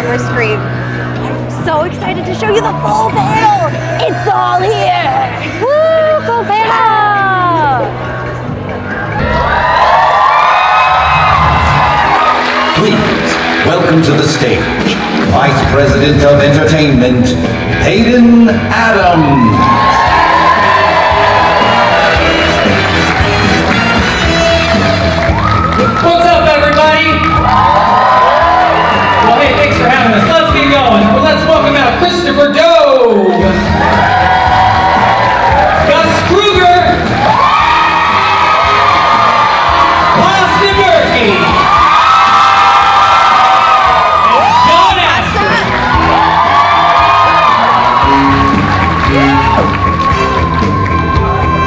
Midsummer scream. I'm so excited to show you the full panel. It's all here. Woo, full panel. Please welcome to the stage, Vice President of Entertainment, Hayden Adams. What's up, everybody? Well, hey, thanks for having us. Let's get going. Well, let's welcome out Christopher Dove, Gus Kruger, Austin Murphy, and John Astor.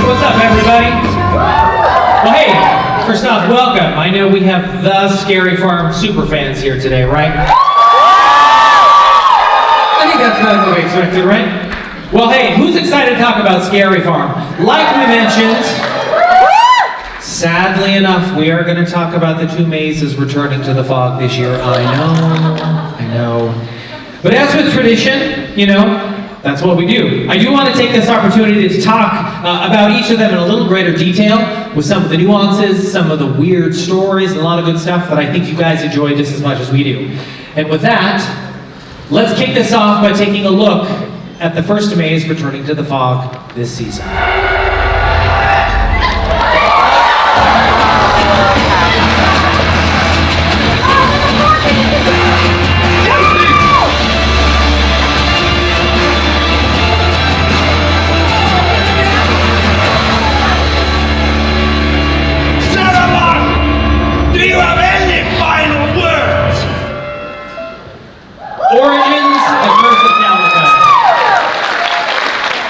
What's up, everybody? Well, hey. First off, welcome. I know we have the Scary Farm superfans here today, right? I think that's not what we expected, right? Well, hey, who's excited to talk about Scary Farm? Like we mentioned, sadly enough, we are going to talk about the two mazes returning to the fog this year. I know. But as with tradition, you know, that's what we do. I do want to take this opportunity to talk about each of them in a little greater detail with some of the nuances, some of the weird stories, and a lot of good stuff that I think you guys enjoy just as much as we do. And with that, let's kick this off by taking a look at the first maze returning to the fog this season.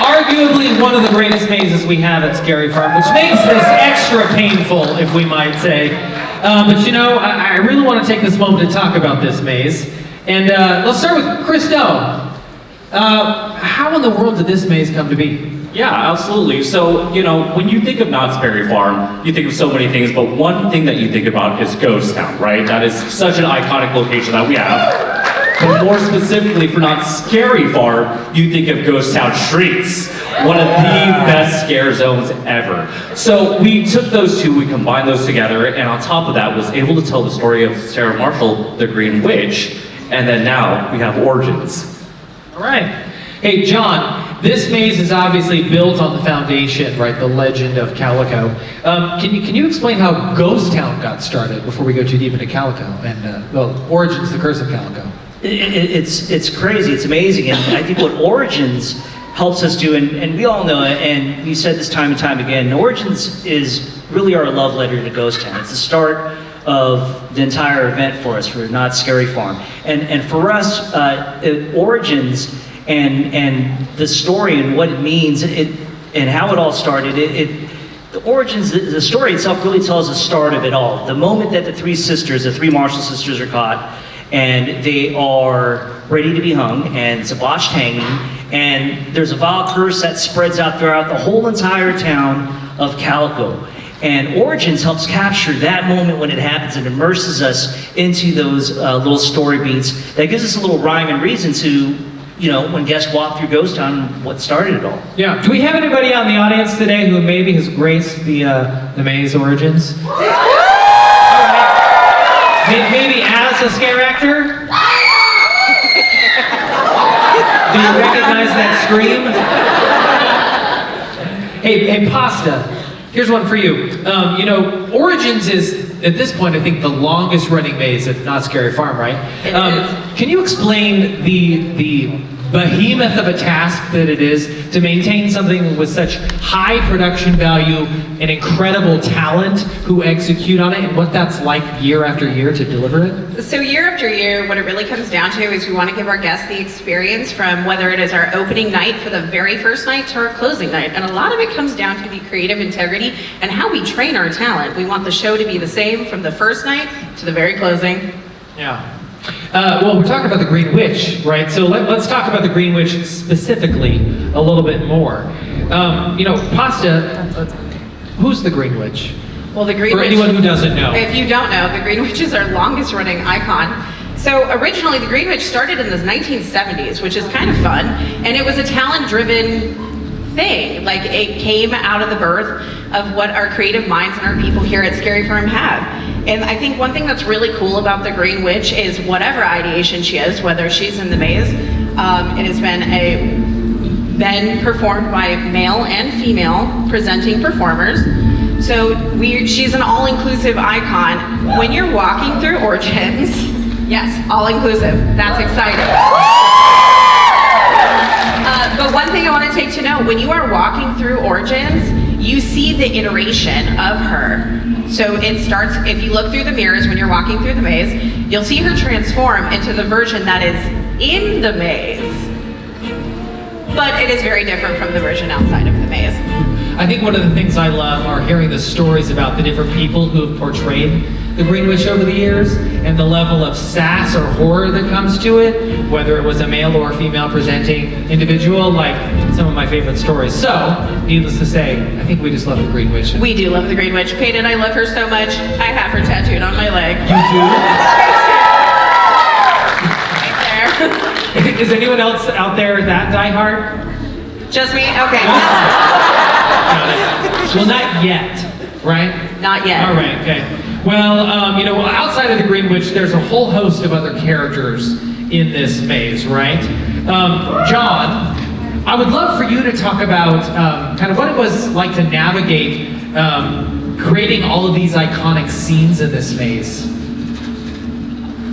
Arguably one of the greatest mazes we have at Scary Farm, which makes this extra painful, if we might say. But you know, I really want to take this moment to talk about this maze. And let's start with Chris Doe. How in the world did this maze come to be? Yeah, absolutely. So, you know, when you think of Knott's Berry Farm, you think of so many things, but one thing that you think about is Ghost Town, right? That is such an iconic location that we have. But more specifically for Knott's Scary Farm, you think of Ghost Town Streets, one of the best scare zones ever. So we took those two, we combined those together, and on top of that was able to tell the story of Sarah Marshall, the Green Witch, and then now we have Origins. All right. Hey, John, this maze is obviously built on the foundation, right? The legend of Calico. Can you explain how Ghost Town got started before we go too deep into Calico and Origins, the Curse of Calico? It's crazy, it's amazing, and I think what Origins helps us do, and we all know it, and we said this time and time again, Origins is really our love letter to Ghost Town. It's the start of the entire event for us, for Knott's Scary Farm. And for us, Origins and the story and what it means, and how it all started, the Origins, the story itself really tells the start of it all. The moment that the three Marshall sisters are caught, and they are ready to be hung, and it's a botched hanging, and there's a vile curse that spreads out throughout the whole entire town of Calico. And Origins helps capture that moment when it happens and immerses us into those little story beats. That gives us a little rhyme and reason to, you know, when guests walk through Ghost Town, what started it all. Yeah. Do we have anybody out in the audience today who maybe has graced the maze Origins? All right. Maybe as a scare actor? Do you recognize that scream? Hey, Pasta. Here's one for you. You know, Origins is, at this point, I think the longest running maze at Knott's Scary Farm, right? Can you explain the behemoth of a task that it is to maintain something with such high production value and incredible talent who execute on it, and what that's like year after year to deliver it? So year after year, what it really comes down to is we want to give our guests the experience from whether it is our opening night for the very first night to our closing night. And a lot of it comes down to the creative integrity and how we train our talent. We want the show to be the same from the first night to the very closing. Yeah. Well, we're talking about the Green Witch, right? So let's talk about the Green Witch specifically a little bit more. You know, Pasta, who's the Green Witch? Well, the Green For Witch, anyone who doesn't know. if you don't know, the Green Witch is our longest running icon. So originally, the Green Witch started in the 1970s, which is kind of fun, and it was a talent-driven thing. Like, it came out of the birth of what our creative minds and our people here at Scary Farm have. And I think one thing that's really cool about the Green Witch is whatever ideation she is, whether she's in the maze, it has been performed by male and female presenting performers. So she's an all-inclusive icon. When you're walking through Origins, yes, all-inclusive, that's exciting. But one thing I want to take to note, when you are walking through Origins, you see the iteration of her. So it starts, if you look through the mirrors when you're walking through the maze, you'll see her transform into the version that is in the maze. But it is very different from the version outside of the maze. I think one of the things I love are hearing the stories about the different people who have portrayed the Green Witch over the years, and the level of sass or horror that comes to it, whether it was a male or female presenting individual, like some of my favorite stories. So, needless to say, I think we just love the Green Witch. We do love the Green Witch. Peyton, I love her so much. I have her tattooed on my leg. You do? Right there. Is anyone else out there that diehard? Just me? Okay. Well, not yet, right? Not yet. All right, okay. Well, outside of the Green Witch, there's a whole host of other characters in this maze, right? John, I would love for you to talk about kind of what it was like to navigate creating all of these iconic scenes in this maze.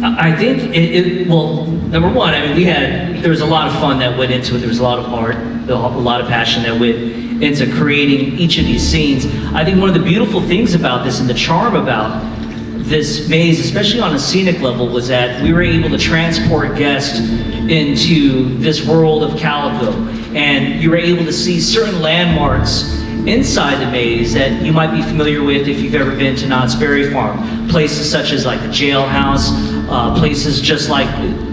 I think well, number one, I mean, there was a lot of fun that went into it. There was a lot of art, a lot of passion that went into creating each of these scenes. I think one of the beautiful things about this and the charm about this maze, especially on a scenic level, was that we were able to transport guests into this world of Calico. And you were able to see certain landmarks inside the maze that you might be familiar with if you've ever been to Knott's Berry Farm. Places such as like the jailhouse, places just like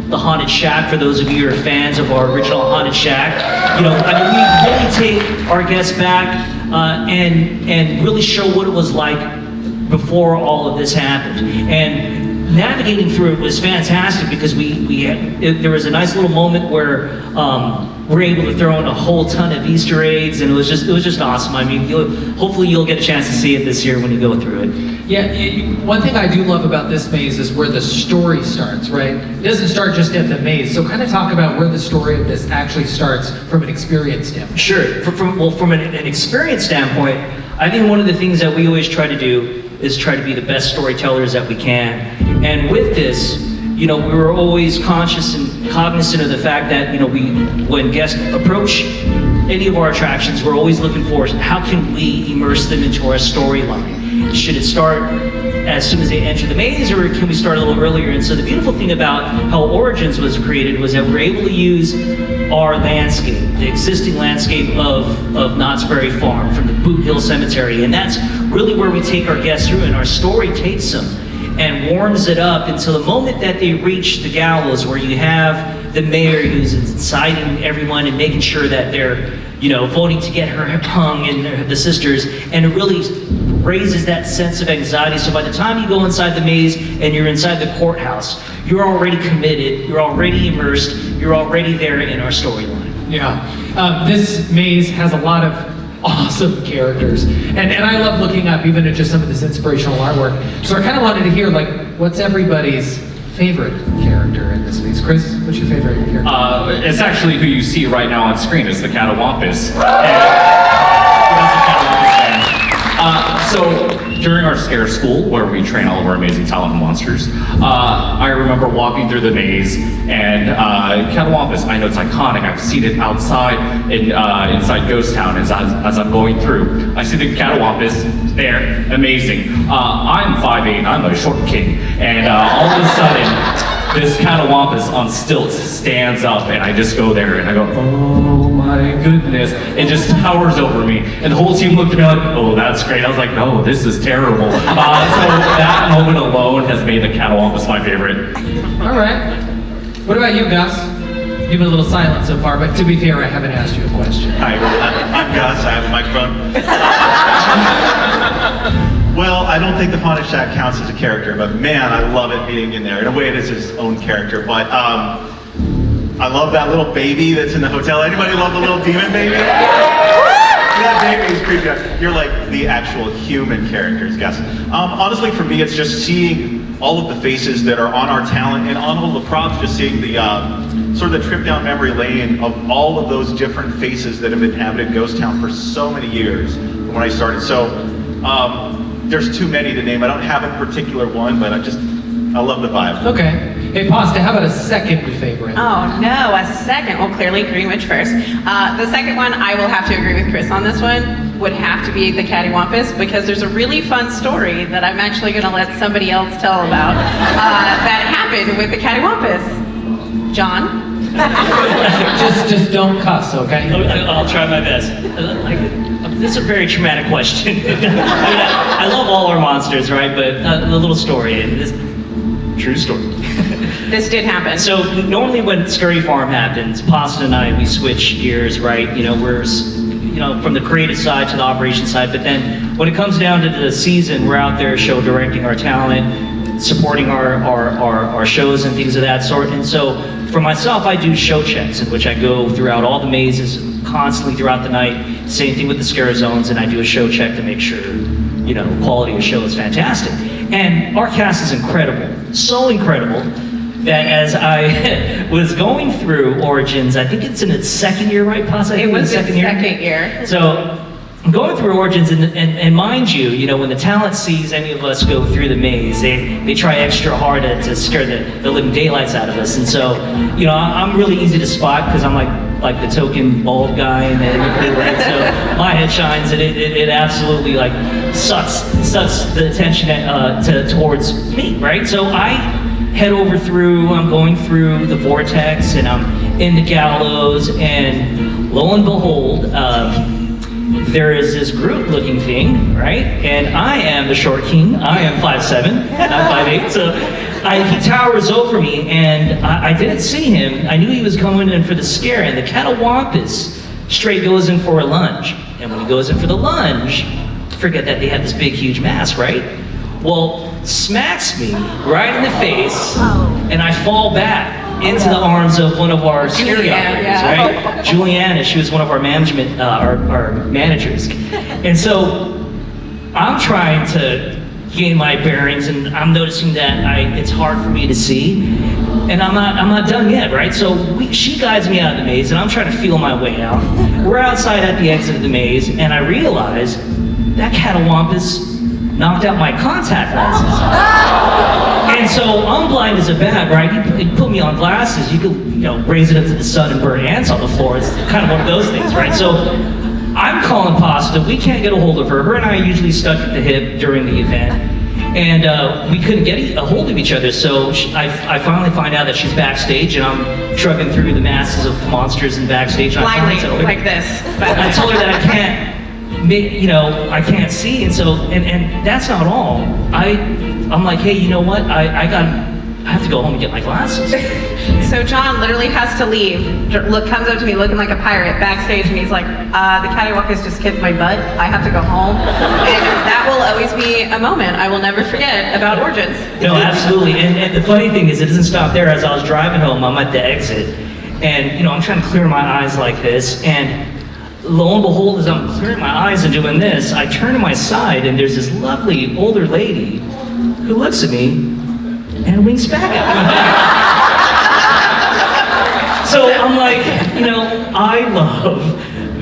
the Haunted Shack, for those of you who are fans of our original Haunted Shack. We really take our guests back and really show what it was like before all of this happened. And navigating through it was fantastic because there was a nice little moment where we're able to throw in a whole ton of Easter eggs, and it was just awesome. I mean, hopefully you'll get a chance to see it this year when you go through it. Yeah, one thing I do love about this maze is where the story starts, right? It doesn't start just at the maze. So kind of talk about where the story of this actually starts from an experience standpoint. Sure. From an experience standpoint, I think one of the things that we always try to do is try to be the best storytellers that we can. And with this, we were always conscious and cognizant of the fact that, when guests approach any of our attractions, we're always looking for how can we immerse them into our storyline. Should it start as soon as they enter the maze, or can we start a little earlier? And so the beautiful thing about how Origins was created was that we're able to use our landscape, the existing landscape of Knott's Berry Farm from the Boot Hill Cemetery, and that's really where we take our guests through, and our story takes them and warms it up until the moment that they reach the gallows, where you have the mayor who's inciting everyone and making sure that they're, voting to get her hung, and the sisters, and it really raises that sense of anxiety. So by the time you go inside the maze and you're inside the courthouse, you're already committed, you're already immersed, you're already there in our storyline. Yeah, this maze has a lot of awesome characters, and I love looking up even at just some of this inspirational artwork. So I kind of wanted to hear, what's everybody's favorite character in this maze? Chris, what's your favorite character? It's actually who you see right now on screen. It's the Catawampus. So during our scare school, where we train all of our amazing talent monsters, I remember walking through the maze, and Catawampus, I know it's iconic. I've seen it outside inside Ghost Town as I'm going through. I see the Catawampus there, amazing. I'm 5'8", I'm a short king, and all of a sudden, this Catawampus on stilts stands up, and I just go there and I go, oh my goodness. It just towers over me. And the whole team looked at me like, oh, that's great. I was like, no, this is terrible. So that moment alone has made the Catawampus my favorite. All right. What about you, Gus? You've been a little silent so far, but to be fair, I haven't asked you a question. Hi, I'm Gus. I have a microphone. Well, I don't think the Haunted Shack counts as a character, but man, I love it being in there. In a way, it is his own character, but I love that little baby that's in the hotel. Anybody love the little demon baby? That baby is creepy. You're like the actual human characters, guess. Honestly, for me, it's just seeing all of the faces that are on our talent and on all the props, just seeing the sort of the trip down memory lane of all of those different faces that have inhabited Ghost Town for so many years from when I started. So there's too many to name. I don't have a particular one, but I love the vibe. Okay. Hey, Pasta, how about a second favorite? Oh no, a second. Well, clearly Greenwich first. The second one, I will have to agree with Chris on this one, would have to be the Cattywampus, because there's a really fun story that I'm actually going to let somebody else tell about that happened with the Cattywampus. John? just don't cuss, okay? I'll try my best. This is a very traumatic question. I love all our monsters, right? But a little story, and this true story. This did happen. So normally when Scurry Farm happens, Pasta and I, we switch gears, right? We're from the creative side to the operation side, but then when it comes down to the season, we're out there show directing our talent, supporting our shows and things of that sort. And so for myself, I do show checks in which I go throughout all the mazes constantly throughout the night. Same thing with the scare zones, and I do a show check to make sure, the quality of show is fantastic. And our cast is incredible, so incredible that as I was going through Origins, I think it's in its second year, right, Pasa? It was its second year. So I'm going through Origins, and mind you, when the talent sees any of us go through the maze, they try extra hard to scare the living daylights out of us. And so, I'm really easy to spot because I'm like the token bald guy in the crew, right? So my head shines, and it absolutely sucks the attention towards me, right? So I head over through, I'm going through the vortex, and I'm in the gallows, and lo and behold, there is this Groot-looking thing, right? And I am the short king. I am 5'7", not 5'8", so he towers over me, and I didn't see him. I knew he was coming in for the scare, and the Cattywampus straight goes in for a lunge. And when he goes in for the lunge, forget that they have this big, huge mask, right? Well, smacks me right in the face, and I fall back into the arms of one of our security operators, right? Juliana, she was one of our management, our managers. And so I'm trying to gain my bearings, and I'm noticing that it's hard for me to see, and I'm not done yet, right? So she guides me out of the maze, and I'm trying to feel my way out. We're outside at the exit of the maze, and I realize that Cattywampus knocked out my contact lenses. And so I'm blind as a bat, right? You put me on glasses, you could, raise it up to the sun and burn ants on the floor. It's kind of one of those things, right? So I'm calling Pasta. We can't get a hold of her. Her and I are usually stuck at the hip during the event. And we couldn't get a hold of each other. So I finally find out that she's backstage, and I'm trucking through the masses of monsters in backstage. And Blindly, like this. I told her that I can't see, and so and that's not all. I'm like, hey, you know what? I have to go home and get my glasses. So John literally has to leave. Comes up to me looking like a pirate backstage, and he's like, the Cattywampus just kicked my butt. I have to go home. And that will always be a moment I will never forget about Origins. No, absolutely. And the funny thing is, it doesn't stop there. As I was driving home, I'm at the exit, and I'm trying to clear my eyes like this, and lo and behold, as I'm clearing my eyes and doing this, I turn to my side, and there's this lovely older lady who looks at me and winks back at me. So I'm like, I love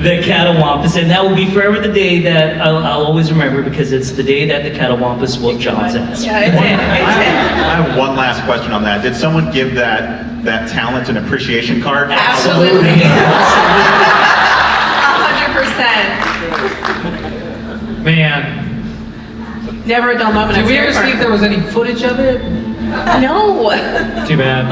the Cattywampus, and that will be forever the day that I'll always remember, because it's the day that the Cattywampus whooped John's ass. Yeah, it did. I have one last question on that. Did someone give that talent an appreciation card? Absolutely. 100%. Man. Never a dull moment. Did we ever see if there was any footage of it? No. Too bad.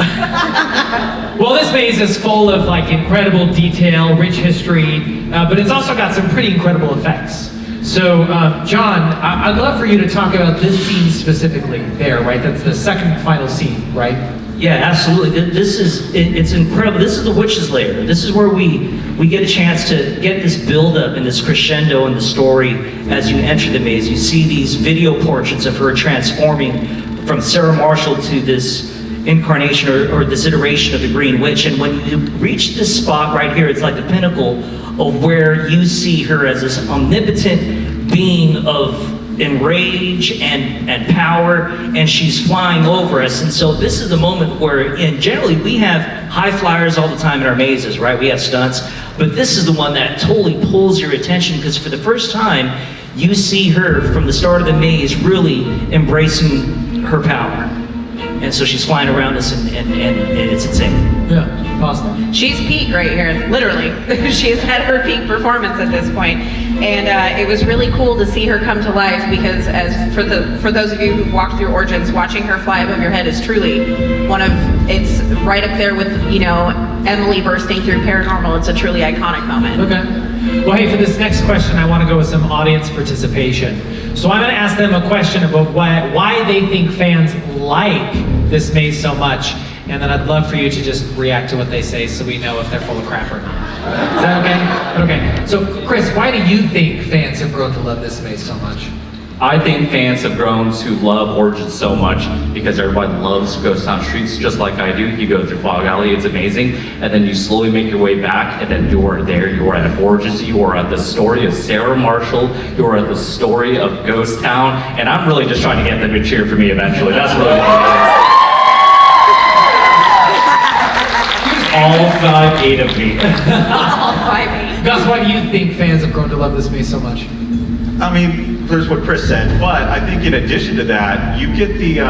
Well, this maze is full of incredible detail, rich history, but it's also got some pretty incredible effects. So, John, I'd love for you to talk about this scene specifically there, right? That's the second final scene, right? Yeah, absolutely. This is, it's incredible. This is the witch's lair. This is where we get a chance to get this build-up and this crescendo in the story as you enter the maze. You see these video portraits of her transforming from Sarah Marshall to this incarnation or this iteration of the Green Witch. And when you reach this spot right here, it's like the pinnacle of where you see her as this omnipotent being of enrage and power, and she's flying over us. And so this is the moment where, and generally we have high flyers all the time in our mazes, right? We have stunts, but this is the one that totally pulls your attention, because for the first time you see her from the start of the maze really embracing her power. And so she's flying around us, and it's insane. Yeah, awesome. She's peak right here, literally. She's at her peak performance at this point. And it was really cool to see her come to life, because as for those of you who've walked through Origins, watching her fly above your head is truly one of, it's right up there with, you know, Emily bursting through Paranormal. It's a truly iconic moment. Okay. Well, hey, for this next question, I want to go with some audience participation. So I'm going to ask them a question about why they think fans like this maze so much, and then I'd love for you to just react to what they say so we know if they're full of crap or not. Is that okay? Okay. So, Chris, why do you think fans have grown to love this maze so much? I think fans have grown to love Origins so much because everybody loves Ghost Town Streets just like I do. You go through Fog Alley, it's amazing, and then you slowly make your way back, and then you are there, you are at Origins, you are at the story of Sarah Marshall, you are at the story of Ghost Town, and I'm really just trying to get them to cheer for me eventually. That's really what it is. All 5'8" of me. All 5'8". Gus, why do you think fans have grown to love this maze so much? I mean, there's what Chris said, but I think in addition to that, you get the,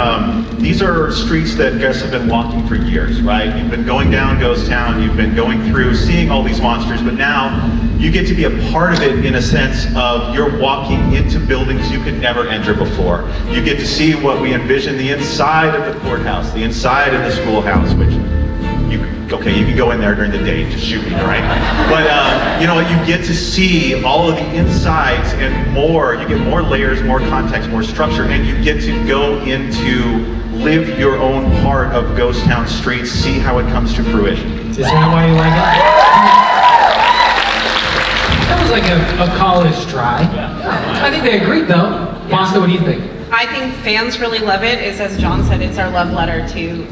these are streets that guests have been walking for years, right? You've been going down Ghost Town, you've been going through, seeing all these monsters, but now you get to be a part of it in a sense of you're walking into buildings you could never enter before. You get to see what we envision the inside of the courthouse, the inside of the schoolhouse, which you can go in there during the day, just shoot me, right? But you know, you get to see all of the insides and more. You get more layers, more context, more structure, and you get to go into live your own part of Ghost Town Streets, see how it comes to fruition. Is that why you like it? That was like a college try. I think they agreed though. Monster, what do you think? I think fans really love it. Is, as John said, it's our love letter to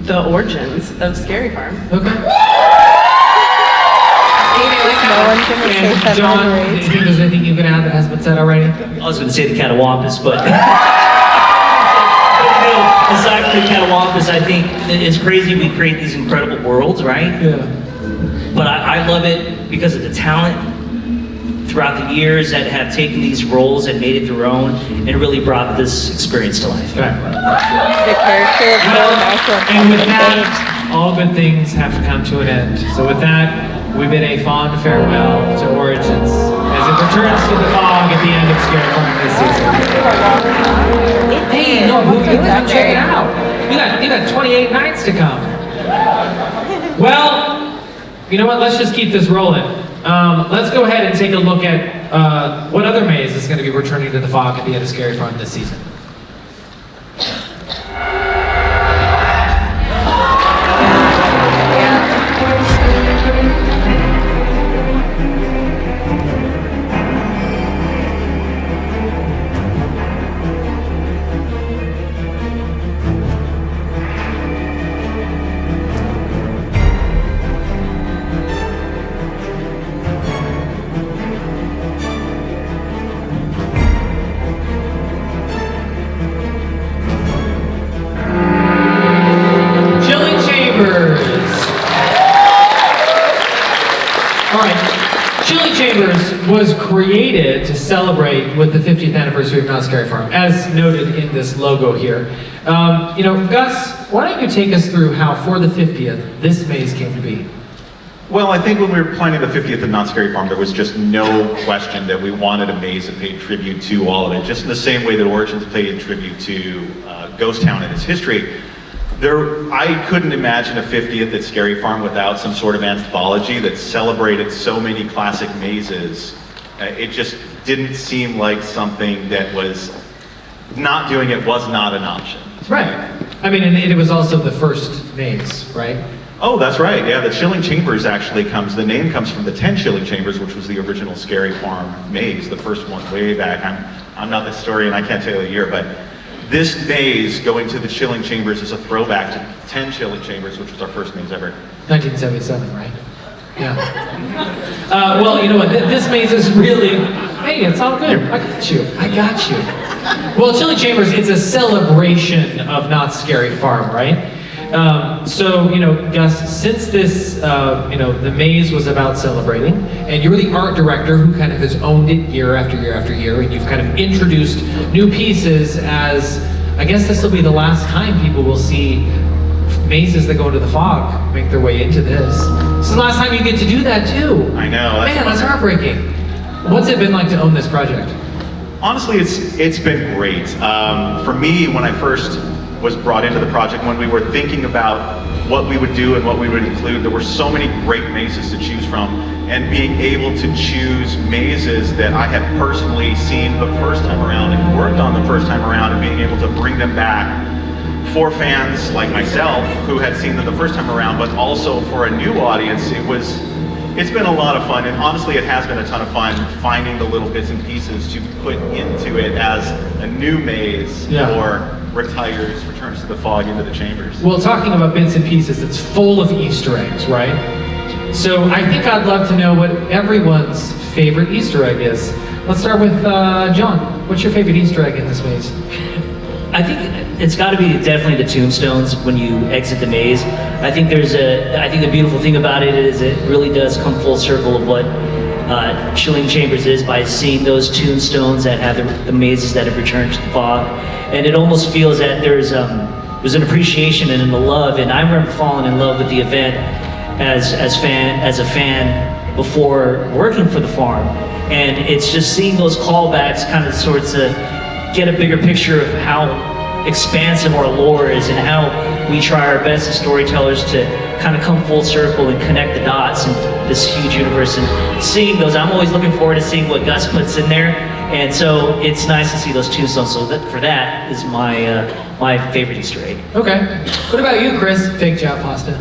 the origins of Scary Farm. Okay. No one's gonna say And that John, memory. do you think there's anything you can add that has been said already? I was going to say the Catawampus, but no, aside from the Catawampus, I think it's crazy we create these incredible worlds, right? Yeah. But I love it because of the talent throughout the years that have taken these roles and made it their own and really brought this experience to life. Okay. The character of Bill Marshall. And with that, all good things have to come to an end. So with that, we bid a fond farewell to Origins as it returns to the fog at the end of Scary Farm this season. Hey, no, move it up, check it out. You got 28 nights to come. Well, you know what? Let's just keep this rolling. Let's go ahead and take a look at what other maze is going to be returning to the fog at the end of Scary Farm this season. Was created to celebrate with the 50th anniversary of Knott's Scary Farm, as noted in this logo here. You know, Gus, why don't you take us through how, for the 50th, this maze came to be? Well, I think when we were planning the 50th of Knott's Scary Farm, there was just no question that we wanted a maze that paid tribute to all of it, just in the same way that Origins paid tribute to Ghost Town and its history. I couldn't imagine a 50th at Scary Farm without some sort of anthology that celebrated so many classic mazes. It just didn't seem like something that was, not doing it was not an option. Right. I mean, and it was also the first maze, right? Oh, that's right. Yeah, the Chilling Chambers actually the name comes from the 10 Chilling Chambers, which was the original Scary Farm maze, the first one way back. I'm not the historian, I can't tell you the year, but this maze going to the Chilling Chambers is a throwback to 10 Chilling Chambers, which was our first maze ever. 1977, right? Yeah. Well, you know what? This maze is really. Hey, it's all good. I got you. I got you. Well, Chilling Chambers, it's a celebration of Knott's Scary Farm, right? So, you know, Gus, since this, you know, the maze was about celebrating, and you're the art director who kind of has owned it year after year after year, and you've kind of introduced new pieces as, I guess this will be the last time people will see mazes that go into the fog make their way into this. This is the last time you get to do that too. I know. Man, that's heartbreaking. What's it been like to own this project? Honestly, it's been great. For me, when I first was brought into the project, when we were thinking about what we would do and what we would include, there were so many great mazes to choose from, and being able to choose mazes that I had personally seen the first time around and worked on the first time around, and being able to bring them back for fans like myself who had seen them the first time around, but also for a new audience, it's been a lot of fun, and honestly it has been a ton of fun finding the little bits and pieces to put into it as a new maze or retires, returns to the fog into the chambers. Well, talking about bits and pieces, it's full of Easter eggs, right? So I think I'd love to know what everyone's favorite Easter egg is. Let's start with John. What's your favorite Easter egg in this maze? I think it's got to be definitely the tombstones when you exit the maze. I think the beautiful thing about it is it really does come full circle of what Chilling Chambers is by seeing those tombstones that have the mazes that have returned to the fog. And it almost feels that there's an appreciation and a love, and I remember falling in love with the event as a fan before working for the farm. And it's just seeing those callbacks kind of sorts of get a bigger picture of how expansive our lore is and how we try our best as storytellers to kind of come full circle and connect the dots in this huge universe. And seeing those, I'm always looking forward to seeing what Gus puts in there. And so it's nice to see those tombstones. So that is my favorite Easter egg. Okay. What about you, Chris? Fake job pasta.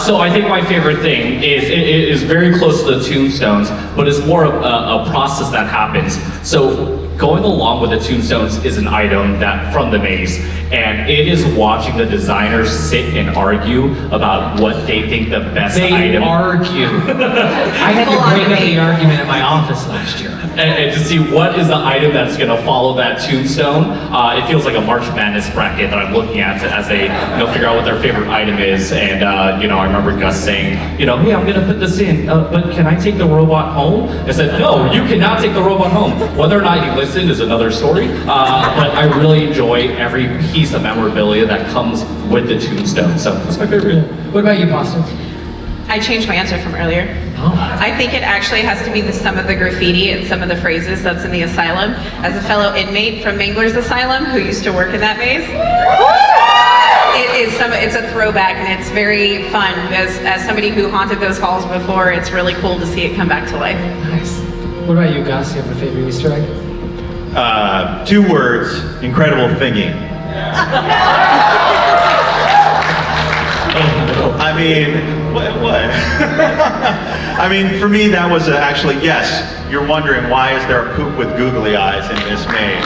So I think my favorite thing is it is very close to the tombstones, but it's more of a process that happens. So going along with the tombstones is an item that from the maze, and it is watching the designers sit and argue about what they think the best item. They argue. I had to break up the argument in my office last year. And to see what is the item that's going to follow that tombstone. It feels like a March Madness bracket that I'm looking at as they figure out what their favorite item is. And I remember Gus saying, hey, I'm going to put this in, but can I take the robot home? I said, no, you cannot take the robot home. Whether or not you listen is another story. But I really enjoy every piece of memorabilia that comes with the tombstone. So that's my favorite. What about you, Boston? I changed my answer from earlier. Oh. I think it actually has to be the sum of the graffiti and some of the phrases that's in the asylum. As a fellow inmate from Mangler's Asylum who used to work in that maze, it's a throwback and it's very fun. As somebody who haunted those halls before, it's really cool to see it come back to life. Nice. What about you, Gus? You have a favorite Easter egg? 2 words, incredible thingy. I mean, what? I mean, for me, that was actually, yes, you're wondering why is there a poop with googly eyes in this maze?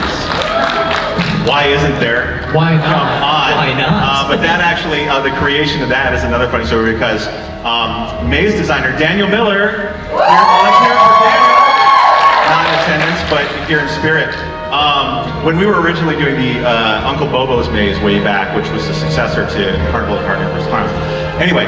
Why isn't there? Why not? Come on. Why not? But that actually, the creation of that is another funny story because maze designer Daniel Miller, volunteer for Daniel, not in attendance, but here in spirit. When we were originally doing the Uncle Bobo's maze way back, which was the successor to Carnival Carnival's Clowns. Anyway,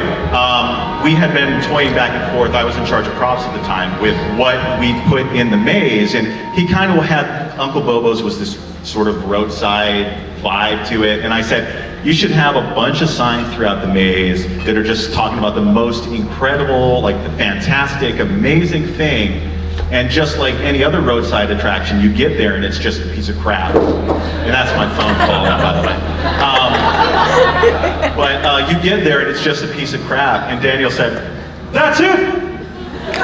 we had been toying back and forth. I was in charge of props at the time with what we put in the maze, and he kind of had Uncle Bobo's was this sort of roadside vibe to it, and I said, you should have a bunch of signs throughout the maze that are just talking about the most incredible, like the fantastic, amazing thing. And just like any other roadside attraction, you get there and it's just a piece of crap. And that's my phone calling, by the way. But you get there and it's just a piece of crap. And Daniel said, that's it. Is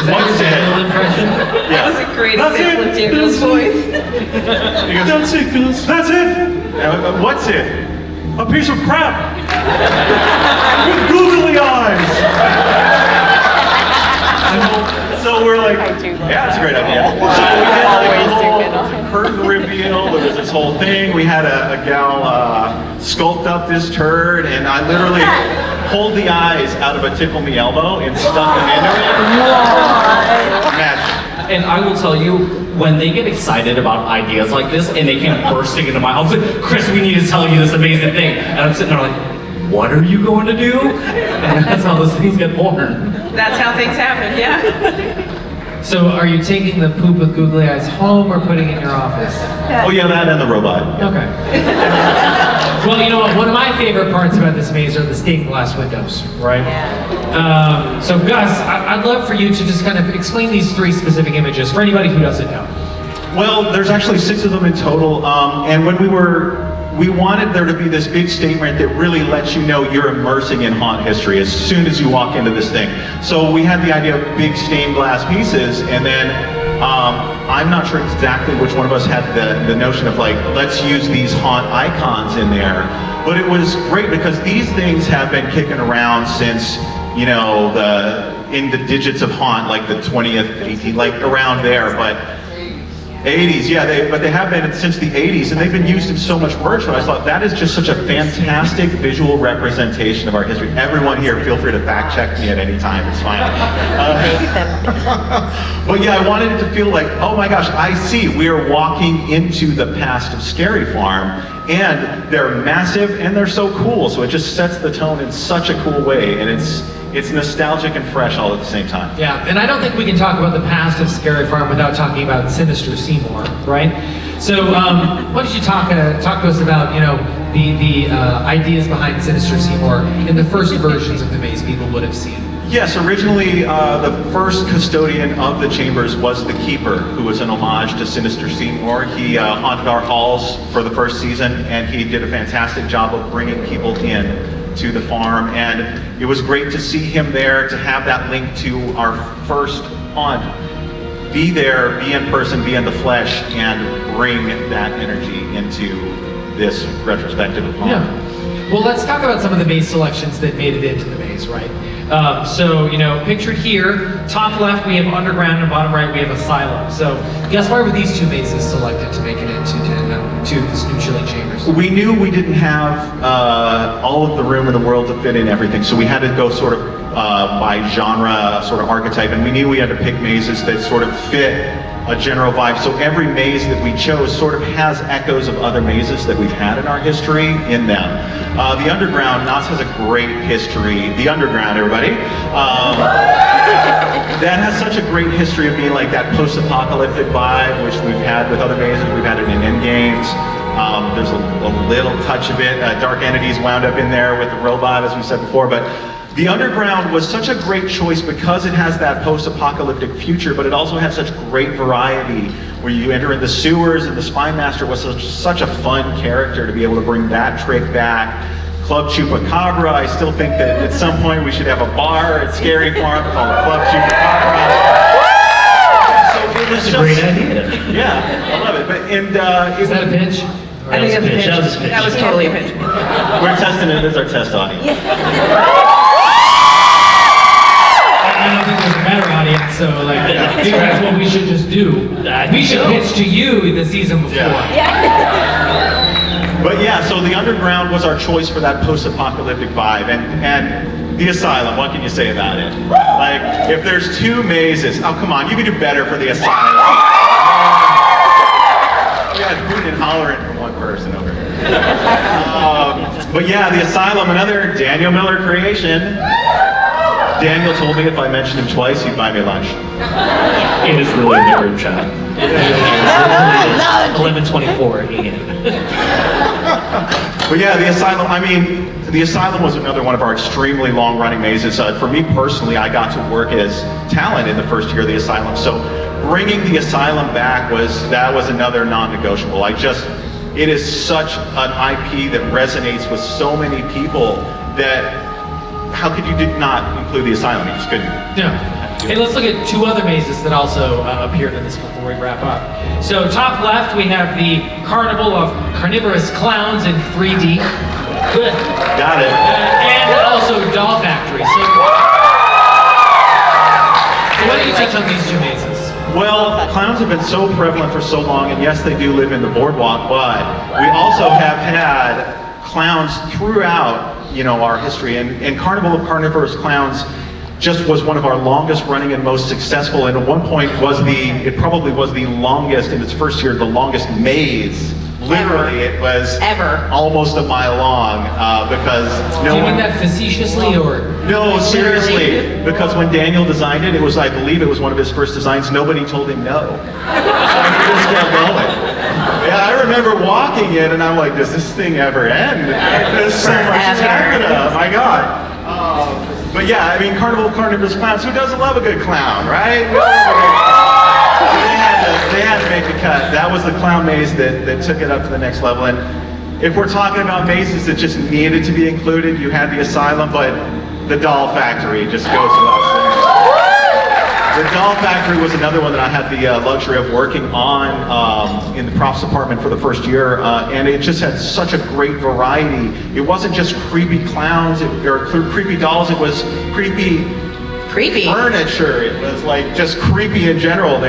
that your Daniel impression? Yeah. That was a great example of Daniel's voice. He goes, That's it, Gus. that's it? What's it? A piece of crap. With googly eyes. So we're like, yeah, that's a great idea. So we did like a whole curtain reveal. There was this whole thing. We had a gal sculpt up this turd, and I literally pulled the eyes out of a Tickle Me Elmo and stuck them into it. Magic. And I will tell you, when they get excited about ideas like this and they came bursting into my office, Chris, we need to tell you this amazing thing. And I'm sitting there like, what are you going to do? And that's how those things get born. That's how things happen, yeah. So are you taking the poop with googly eyes home or putting it in your office? Oh yeah, that and the robot. Okay. Well, you know what? One of my favorite parts about this maze are the stained glass windows, right? So Gus, I'd love for you to just kind of explain these 3 specific images for anybody who doesn't know. Well, there's actually 6 of them in total, and when we wanted there to be this big statement that really lets you know you're immersing in haunt history as soon as you walk into this thing. So we had the idea of big stained glass pieces, and then I'm not sure exactly which one of us had the notion of like, let's use these haunt icons in there. But it was great because these things have been kicking around since, you know, in the digits of haunt, like the 20th, 18th, like around there, but 80s, yeah, but they have been since the 80s, and they've been used in so much merch. But I thought that is just such a fantastic visual representation of our history. Everyone here, feel free to fact check me at any time. It's fine. But yeah, I wanted it to feel like, oh my gosh, I see. We are walking into the past of Scary Farm, and they're massive and they're so cool. So it just sets the tone in such a cool way, and it's nostalgic and fresh all at the same time. Yeah, and I don't think we can talk about the past of Scary Farm without talking about Sinister Seymour, right? So why don't you talk to us about, you know, the ideas behind Sinister Seymour in the first versions of the maze people would have seen? Yes, originally the first custodian of the chambers was the Keeper, who was an homage to Sinister Seymour. He haunted our halls for the first season, and he did a fantastic job of bringing people in to the farm, and it was great to see him there, to have that link to our first haunt. Be there, be in person, be in the flesh, and bring that energy into this retrospective of haunt. Yeah. Well, let's talk about some of the maze selections that made it into the maze, right? So, you know, pictured here, top left we have Underground, and bottom right we have Asylum. So, guess why were these 2 mazes selected to make it into this new Chilling Chambers? We knew we didn't have all of the room in the world to fit in everything, so we had to go sort of by genre, sort of archetype, and we knew we had to pick mazes that sort of fit a general vibe. So every maze that we chose sort of has echoes of other mazes that we've had in our history in them. The Underground, Knott has a great history. The Underground, everybody. That has such a great history of being like that post-apocalyptic vibe, which we've had with other mazes. We've had it in Endgames. There's a little touch of it. Dark Entities wound up in there with the robot, as we said before, but the Underground was such a great choice because it has that post-apocalyptic future, but it also has such great variety where you enter in the sewers, and the Spy Master was such a fun character to be able to bring that trick back. Club Chupacabra, I still think that at some point we should have a bar at Scary Farm called Club Chupacabra. So it was That's a great idea. Yeah, I love it. Is that a pitch? That was a pitch. That was a pitch. That was totally a pitch. We're testing it as our test audience. I don't think there's a better audience, so like, I think that's what we should just do. We should pitch to you the season before. But yeah, so the Underground was our choice for that post-apocalyptic vibe, and the Asylum, what can you say about it? Like, if there's 2 mazes, oh come on, you can do better for the Asylum. We got hooting and hollering from one person over here. But yeah, the Asylum, another Daniel Miller creation. Daniel told me if I mentioned him twice, he'd buy me lunch. It is really in the group chat. 11:24 a.m. But yeah, the Asylum, I mean, the Asylum was another one of our extremely long-running mazes. For me personally, I got to work as talent in the first year of the Asylum. So bringing the Asylum back was another non-negotiable. It is such an IP that resonates with so many people that how could you not include the asylum? You just couldn't. Yeah. Hey, let's look at two other mazes that also appeared in this before we wrap up. So top left, we have the Carnival of Carnivorous Clowns in 3D. Good. Got it. And also Doll Factory. So why don't you touch on these two mazes? Well, clowns have been so prevalent for so long, and yes, they do live in the boardwalk, but we also have had clowns throughout, our history. And Carnival of Carnivorous Clowns just was one of our longest running and most successful, and at one point it probably was the longest, in its first year, the longest maze. Literally, it was almost a mile long because Do you mean that facetiously or? No, seriously, because when Daniel designed it, I believe it was one of his first designs, nobody told him no. So he just kept going. Yeah, I remember walking in and I'm like, does this thing ever end? There's so much stamina, my God. But yeah, I mean, Carnival of Carnivorous Clowns, who doesn't love a good clown, right? They had to make the cut. That was the clown maze that took it up to the next level. And if we're talking about mazes that just needed to be included, you had the asylum, but the Doll Factory just goes without saying. The Doll Factory was another one that I had the luxury of working on in the props department for the first year, and it just had such a great variety. It wasn't just creepy clowns or creepy dolls, it was creepy furniture. It was like just creepy in general.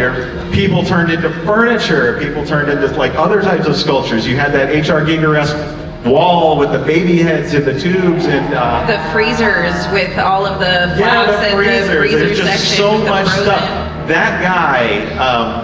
People turned into furniture. People turned into like other types of sculptures. You had that H.R. Giger-esque wall with the baby heads in the tubes and the freezers with all of the floats and the freezer There's just section so with the much frozen. stuff. That guy,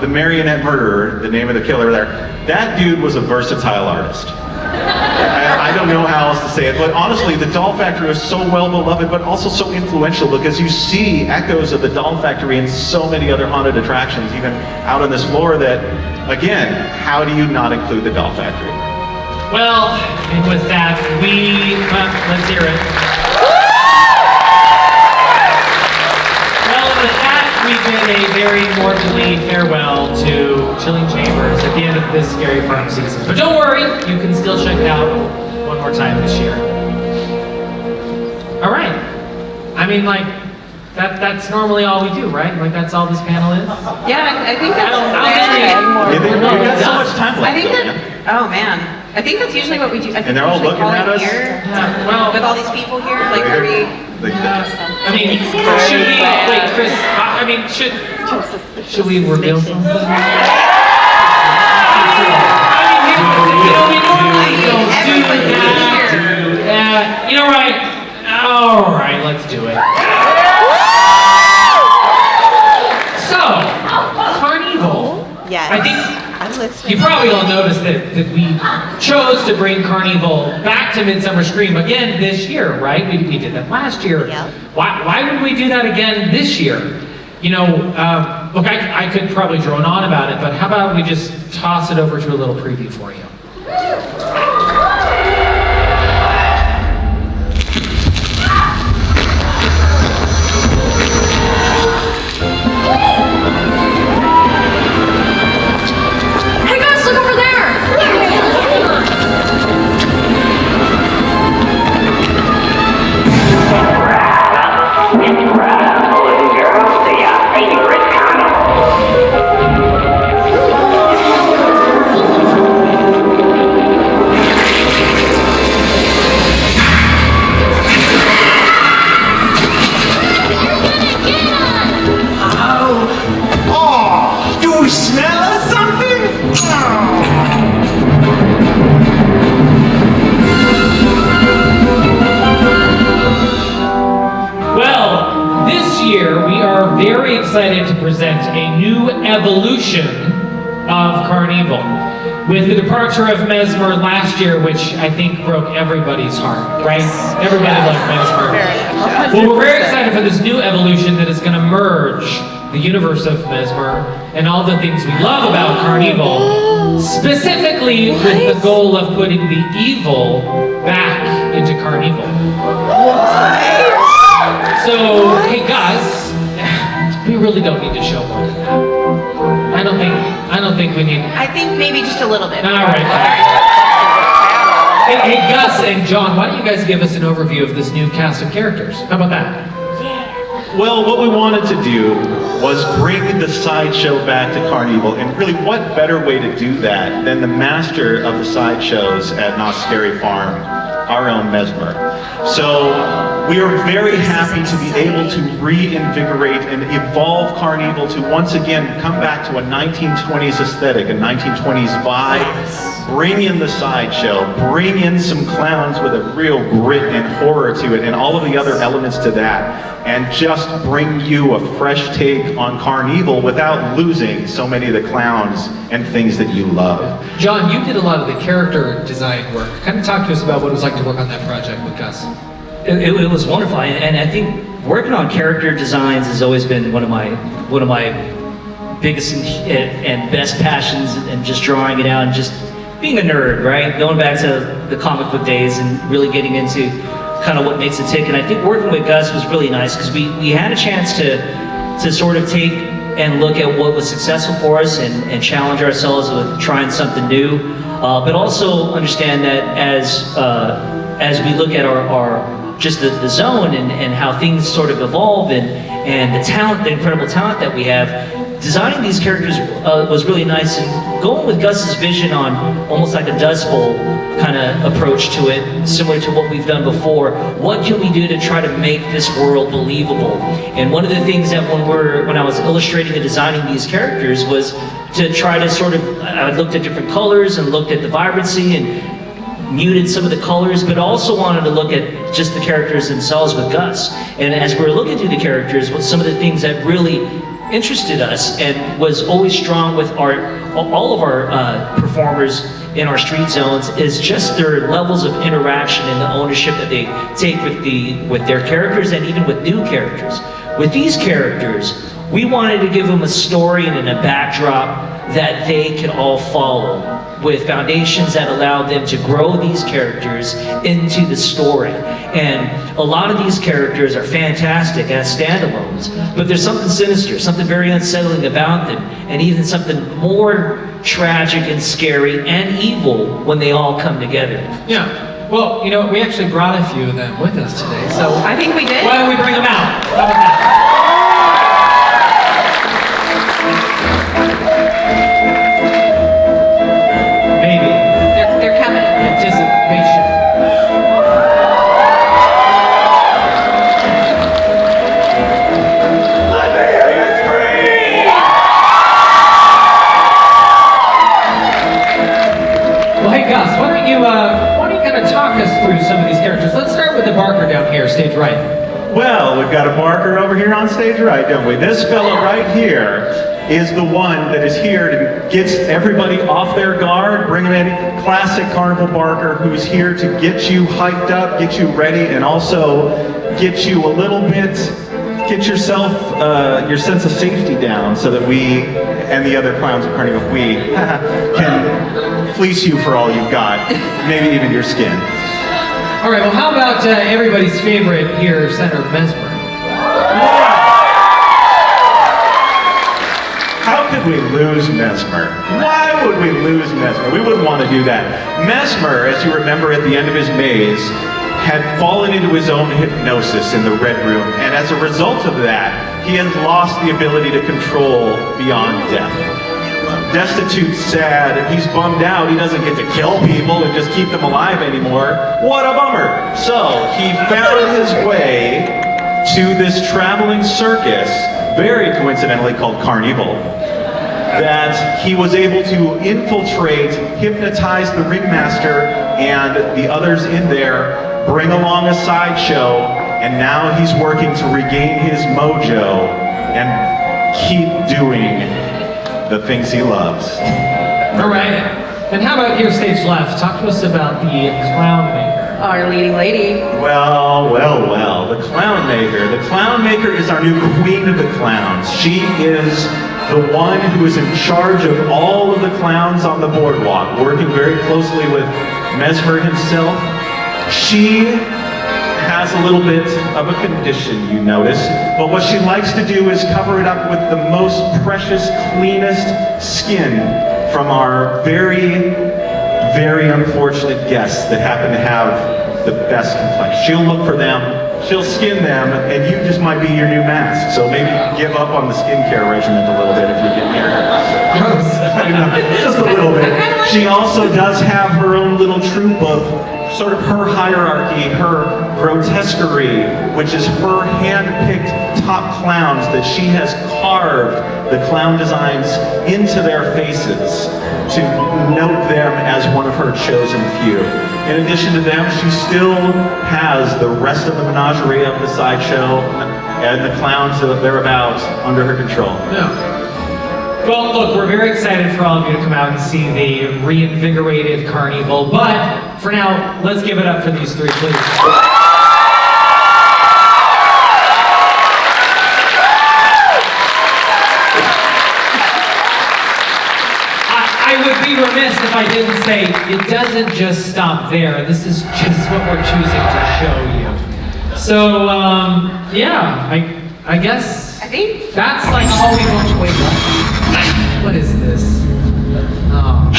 the marionette murderer, the name of the killer there, that dude was a versatile artist. I don't know how else to say it, but honestly, the Doll Factory was so well beloved, but also so influential because you see echoes of the Doll Factory in so many other haunted attractions, even out on this floor that, again, how do you not include the Doll Factory? Well, and with that, let's hear it. Well, with that, we bid a very mournfully farewell to Chilling Chambers at the end of this Scary Farm season. But don't worry, you can still check it out one more time this year. All right. I mean, like, that's normally all we do, right? Like, that's all this panel is? Yeah, I think that's We've got so much time left. I think that, oh man. I think that's usually what we do. I think And they're all looking at us? Here, well, with all these people here, like, are we... I mean, should we, wait, Chris, I mean, should we reveal something? I mean, we normally don't do that. Right? All right, let's do it. So, Carnival. Yes. I think I'm listening. you probably all noticed that we chose to bring Carnival back to Midsummer Scream again this year, right? We did that last year. Yeah. Why would we do that again this year? Look, I could probably drone on about it, but how about we just toss it over to a little preview for you? Excited to present a new evolution of Carnival. With the departure of Mesmer last year, which I think broke everybody's heart, right? Everybody loved Mesmer. Well, we're very excited for this new evolution that is going to merge the universe of Mesmer and all the things we love about Carnival, specifically with the goal of putting the evil back into Carnival. So, hey guys, we really don't need to show more than that. I don't think we need. I think maybe just a little bit. All right. Hey, Gus and John, why don't you guys give us an overview of this new cast of characters? How about that? Well, what we wanted to do was bring the sideshow back to Carnival, and really what better way to do that than the master of the sideshows at Knott's Scary Farm, our own Midsummer. So we are very happy to be able to reinvigorate and evolve Carnival to once again come back to a 1920s aesthetic, a 1920s vibe, bring in the sideshow, bring in some clowns with a real grit and horror to it and all of the other elements to that, and just bring you a fresh take on Carnival without losing so many of the clowns and things that you love. John, you did a lot of the character design work. Kind of talk to us about what it was like to work on that project with Gus. It was wonderful, and I think working on character designs has always been one of my biggest and best passions, and just drawing it out and just being a nerd, right? Going back to the comic book days and really getting into kind of what makes it tick. And I think working with Gus was really nice because we had a chance to sort of take and look at what was successful for us and challenge ourselves with trying something new, but also understand that as we look at our just the zone and how things sort of evolve and the talent, the incredible talent that we have, designing these characters was really nice, and going with Gus's vision on almost like a Dust Bowl kind of approach to it, similar to what we've done before. What can we do to try to make this world believable? And one of the things that when I was illustrating and designing these characters was to try to sort of, I looked at different colors and looked at the vibrancy and muted some of the colors, but also wanted to look at just the characters themselves with Gus. And as we were looking through the characters, what some of the things that really interested us and was always strong with all of our performers in our street zones is just their levels of interaction and the ownership that they take with their characters and even with new characters. With these characters, we wanted to give them a story and a backdrop that they can all follow, with foundations that allow them to grow these characters into the story. And a lot of these characters are fantastic as standalones, but there's something sinister, something very unsettling about them, and even something more tragic and scary and evil when they all come together. Yeah. Well, you know, we actually brought a few of them with us today, so I think we did. why don't we bring them out? How about that? They're coming. Anticipation. Well, hey Gus, why don't you kind of talk us through some of these characters? Let's start with the barker down here, stage right. Well, we've got a barker over here on stage right, don't we? This fella right here is the one that is here to get everybody off their guard, bringing in classic Carnival barker who's here to get you hyped up, get you ready, and also get you a little bit, get yourself, your sense of safety down so that we and the other clowns at Carnival, we can fleece you for all you've got, maybe even your skin. All right, well, how about everybody's favorite here, Senator Midsummer? How could we lose Midsummer? Why would we lose Midsummer? We wouldn't want to do that. Midsummer, as you remember at the end of his maze, had fallen into his own hypnosis in the Red Room, and as a result of that, he has lost the ability to control beyond death. Destitute, sad, he's bummed out, he doesn't get to kill people and just keep them alive anymore. What a bummer! So, he found his way to this traveling circus, very coincidentally called Carnival, that he was able to infiltrate, hypnotize the ringmaster and the others in there, bring along a sideshow, and now he's working to regain his mojo and keep doing the things he loves. All right, and how about here, stage left? Talk to us about the Clown Maker. Our leading lady. Well, the Clown Maker. The Clown Maker is our new queen of the clowns. She is the one who is in charge of all of the clowns on the boardwalk, working very closely with Midsummer himself. She has a little bit of a condition, you notice, but what she likes to do is cover it up with the most precious, cleanest skin from our very very unfortunate guests that happen to have the best complexion. She'll look for them, she'll skin them, and you just might be your new mask. So maybe give up on the skincare regimen a little bit if you get near her. Gross. I know, just a little bit. She also does have her own little troupe of sort of her hierarchy, her grotesquerie, which is her hand-picked top clowns that she has carved the clown designs into their faces to note them as one of her chosen few. In addition to them, she still has the rest of the menagerie of the sideshow and the clowns thereabouts under her control. Yeah. Well, look, we're very excited for all of you to come out and see the reinvigorated Carnival, but for now, let's give it up for these three, please. I would be remiss if I didn't say it doesn't just stop there. This is just what we're choosing to show you. So, yeah, I guess I think that's like all we want to wait for. What is this? Oh.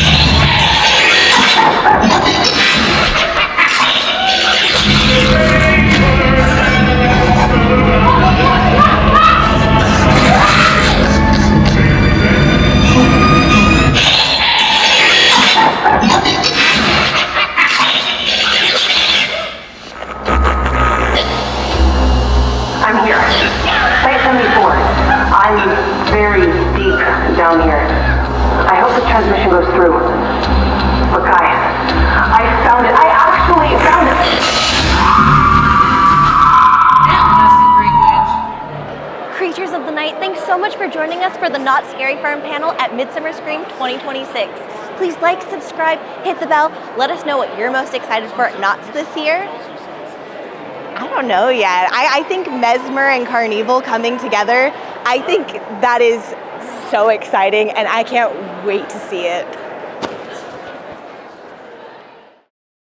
I'm here. Site 74. I'm very deep down here. I hope the transmission goes through. But guys, I found it. I actually found it. Creatures of the night, thanks so much for joining us for the Not Scary Farm panel at Midsummer Scream 2026. Please like, subscribe, hit the bell, let us know what you're most excited for at Knott's this year. I don't know yet. I think Midsummer and Carnival coming together, I think that is so exciting and I can't wait to see it.